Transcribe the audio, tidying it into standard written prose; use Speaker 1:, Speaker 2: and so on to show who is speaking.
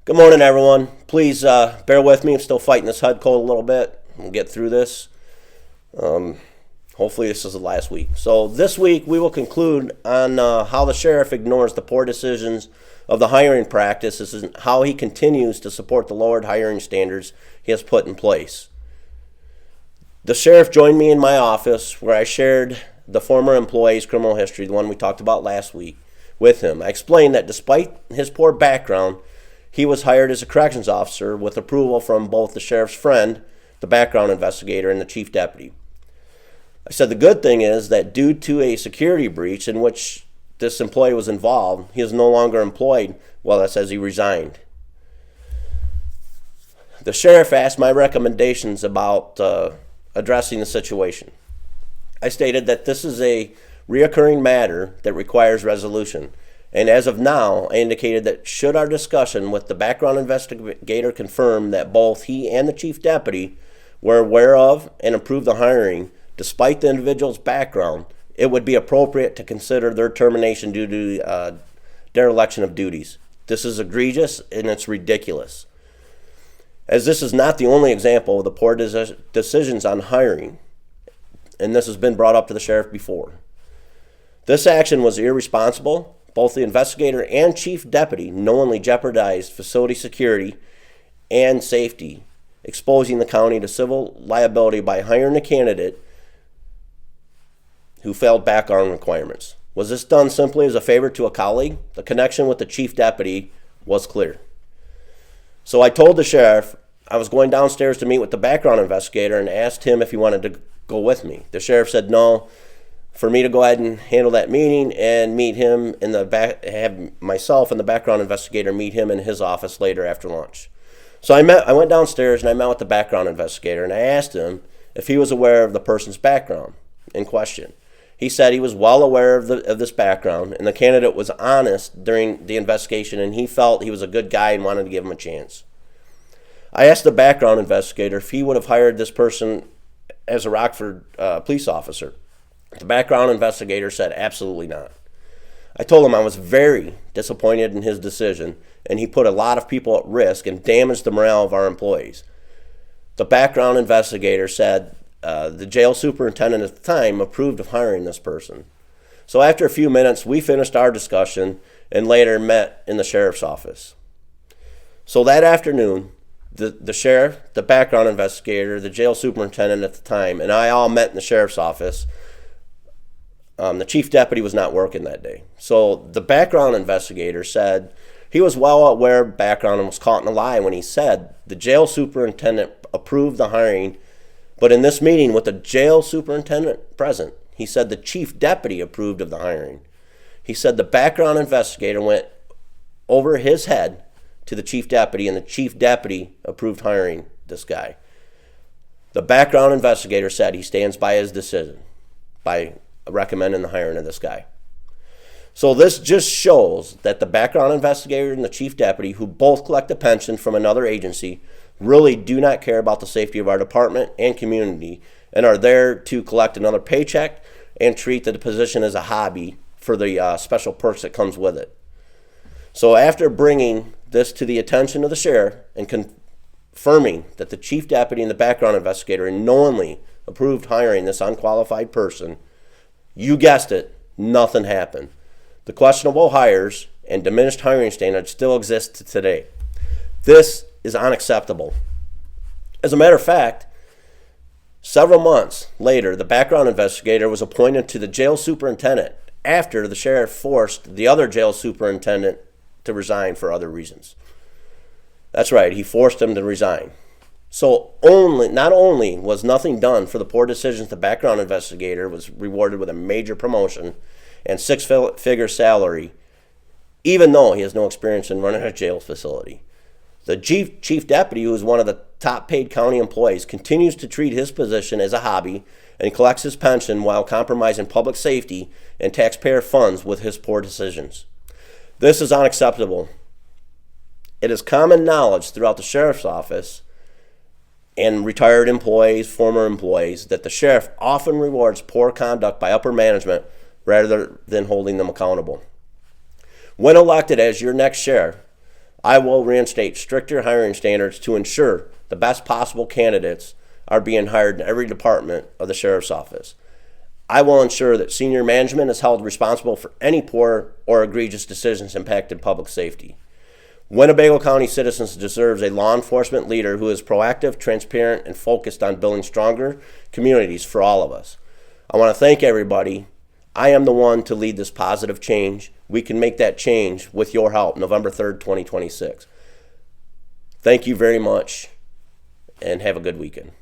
Speaker 1: Good morning, everyone. Please bear with me. I'm still fighting this head cold a little bit. We'll get through this. Hopefully, this is the last week. So this week, we will conclude on how the sheriff ignores the poor decisions of the hiring practices and how he continues to support the lowered hiring standards he has put in place. The sheriff joined me in my office where I shared the former employee's criminal history, the one we talked about last week, with him. I explained that despite his poor background, he was hired as a corrections officer with approval from both the sheriff's friend, the background investigator, and the chief deputy. I said the good thing is that due to a security breach in which this employee was involved, he is no longer employed. Well, that says he resigned. The sheriff asked my recommendations about addressing the situation. I stated that this is a reoccurring matter that requires resolution. And as of now, I indicated that should our discussion with the background investigator confirm that both he and the chief deputy were aware of and approved the hiring, despite the individual's background, it would be appropriate to consider their termination due to dereliction of duties. This is egregious and it's ridiculous, as this is not the only example of the poor decisions on hiring, and this has been brought up to the sheriff before. This action was irresponsible. Both the investigator and chief deputy knowingly jeopardized facility security and safety, exposing the county to civil liability by hiring a candidate who failed background requirements. Was this done simply as a favor to a colleague? The connection with the chief deputy was clear. So I told the sheriff I was going downstairs to meet with the background investigator and asked him if he wanted to go with me. The sheriff said no, for me to go ahead and handle that meeting and meet him in the back, have myself and the background investigator meet him in his office later after lunch. So I went downstairs and I met with the background investigator and I asked him if he was aware of the person's background in question. He said he was well aware of this background and the candidate was honest during the investigation and he felt he was a good guy and wanted to give him a chance. I asked the background investigator if he would have hired this person as a Rockford police officer. The background investigator said absolutely not. I told him I was very disappointed in his decision and he put a lot of people at risk and damaged the morale of our employees. The background investigator said the jail superintendent at the time approved of hiring this person. So after a few minutes, we finished our discussion and later met in the sheriff's office. So that afternoon, the sheriff, the background investigator, the jail superintendent at the time, and I all met in the sheriff's office. The chief deputy was not working that day. So the background investigator said he was well aware of background and was caught in a lie when he said the jail superintendent approved the hiring, but in this meeting with the jail superintendent present, he said the chief deputy approved of the hiring. He said the background investigator went over his head to the chief deputy and the chief deputy approved hiring this guy. The background investigator said he stands by his decision by recommending the hiring of this guy. So this just shows that the background investigator and the chief deputy, who both collect a pension from another agency, really do not care about the safety of our department and community and are there to collect another paycheck and treat the position as a hobby for the special perks that comes with it. So after bringing this to the attention of the sheriff and confirming that the chief deputy and the background investigator knowingly approved hiring this unqualified person, you guessed it, nothing happened. The questionable hires and diminished hiring standards still exist today. This is unacceptable. As a matter of fact, several months later, the background investigator was appointed to the jail superintendent after the sheriff forced the other jail superintendent to resign for other reasons. That's right, he forced him to resign. So not only was nothing done for the poor decisions, the background investigator was rewarded with a major promotion and six-figure salary, even though he has no experience in running a jail facility. The chief deputy, who is one of the top paid county employees, continues to treat his position as a hobby and collects his pension while compromising public safety and taxpayer funds with his poor decisions. This is unacceptable. It is common knowledge throughout the sheriff's office and retired employees, former employees, that the sheriff often rewards poor conduct by upper management rather than holding them accountable. When elected as your next sheriff, I will reinstate stricter hiring standards to ensure the best possible candidates are being hired in every department of the Sheriff's Office. I will ensure that senior management is held responsible for any poor or egregious decisions impacting public safety. Winnebago County citizens deserves a law enforcement leader who is proactive, transparent, and focused on building stronger communities for all of us. I want to thank everybody. I am the one to lead this positive change. We can make that change with your help, November 3rd, 2026. Thank you very much, and have a good weekend.